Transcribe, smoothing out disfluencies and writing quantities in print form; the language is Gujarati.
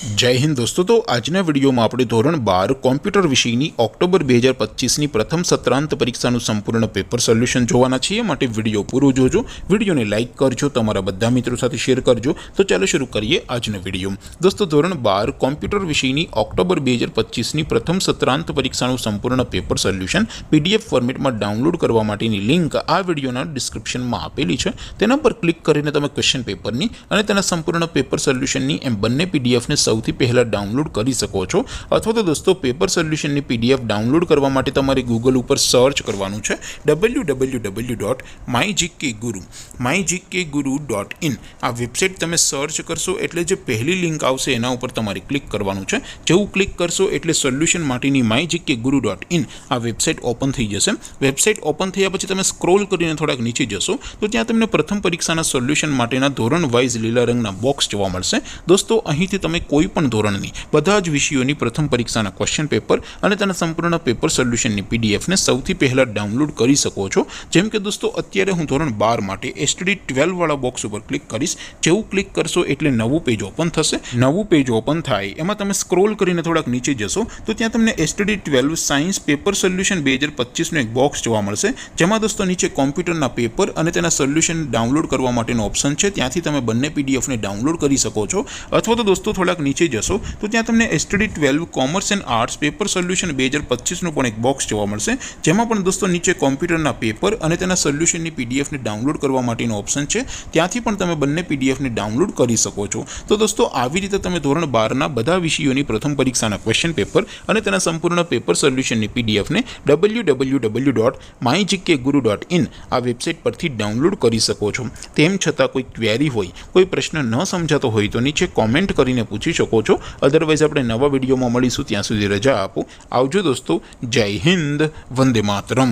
जय हिंद दोस्तों। तो आजना विडियो में આપણે ધોરણ 12 કોમ્પ્યુટર વિષયની ઓક્ટોબર 2025ની પ્રથમ સત્રાંત પરીક્ષાનું સંપૂર્ણ પેપર સોલ્યુશન જોવાના છીએ। માટે વિડિયો પૂરો જોજો, વિડિયોને લાઈક કરજો, તમારા બધા મિત્રો સાથે શેર કરજો। તો ચાલો શરૂ કરીએ આજનો વિડિયો। દોસ્તો ધોરણ 12 કોમ્પ્યુટર વિષયની ઓક્ટોબર 2025ની પ્રથમ સત્રાંત પરીક્ષાનું સંપૂર્ણ પેપર સોલ્યુશન PDF ફોર્મેટમાં ડાઉનલોડ કરવા માટેની લિંક આ વિડિયોના ડિસ્ક્રિપ્શનમાં આપેલી છે। તેના પર ક્લિક કરીને તમે ક્વેશ્ચન પેપરની અને તેના સંપૂર્ણ પેપર સોલ્યુશનની એમ બંને PDF ને સૌથી પહેલા ડાઉનલોડ કરી શકો છો। અથવા તો દોસ્તો પેપર સોલ્યુશનની PDF ડાઉનલોડ કરવા માટે તમારે ગૂગલ ઉપર સર્ચ કરવાનું છે www.mygkguru.in। આ વેબસાઇટ તમે સર્ચ કરશો એટલે જે પહેલી લિંક આવશે એના ઉપર તમારે ક્લિક કરવાનું છે। જેવું ક્લિક કરશો એટલે સોલ્યુશન માટેની mygkguru.in આ વેબસાઇટ ઓપન થઈ જશે। વેબસાઇટ ઓપન થયા પછી તમે સ્ક્રોલ કરીને થોડાક નીચે જશો તો ત્યાં તમને પ્રથમ પરીક્ષાના સોલ્યુશન માટેના ધોરણ વાઇઝ લીલા રંગના બોક્સ જોવા મળશે। દોસ્તો અહીંથી તમે કોઈ પણ ધોરણની બધા જ વિષયોની પ્રથમ પરીક્ષાના ક્વેશ્ચન પેપર અને તેના સંપૂર્ણ પેપર સોલ્યુશનની PDF ને સૌથી પહેલા ડાઉનલોડ કરી શકો છો। જેમ કે દોસ્તો અત્યારે હું ધોરણ 12 માટે STD12 વાળા બોક્સ ઉપર ક્લિક કરીશ। જેવું ક્લિક કરશો એટલે નવું પેજ ઓપન થશે। નવું પેજ ઓપન થાય એમાં તમે સ્ક્રોલ કરીને થોડાક નીચે જશો તો ત્યાં તમને STD12 સાયન્સ પેપર સોલ્યુશન 2025 નું એક બોક્સ જોવા મળશે। જેમાં દોસ્તો નીચે કોમ્પ્યુટરના પેપર અને તેના સોલ્યુશન ડાઉનલોડ કરવા માટેનો ઓપ્શન છે। ત્યાંથી તમે બંને PDF ને ડાઉનલોડ કરી શકો છો। અથવા તો દોસ્તો થોડાક નીચે જશો તો ત્યાં તમને STD12 commerce and arts paper solution 2025 નું પણ એક બોક્સ જોવા મળશે। જેમાં પણ દોસ્તો નીચે કોમ્પ્યુટરના પેપર અને તેના સોલ્યુશનની PDF ને ડાઉનલોડ કરવા માટેનો ઓપ્શન છે। ત્યાંથી પણ તમે બંને PDF ને ડાઉનલોડ કરી શકો છો। તો દોસ્તો આવી રીતે તમે ધોરણ 12 ના બધા વિષયોની પ્રથમ પરીક્ષાના ક્વેશ્ચન પેપર અને તેના સંપૂર્ણ પેપર સોલ્યુશનની PDF ને www.mygkguru.in આ વેબસાઇટ પરથી ડાઉનલોડ કરી શકો છો। તેમ છતાં કોઈ ક્વેરી હોય, કોઈ પ્રશ્ન ન સમજાતો હોય તો નીચે કોમેન્ટ કરીને પૂછી શકો છો। અદરવાઇઝ આપણે નવા વિડીયોમાં મળીશું, ત્યાં સુધી રજા આપો। આવજો દોસ્તો। જય હિન્દ, વંદે માતરમ।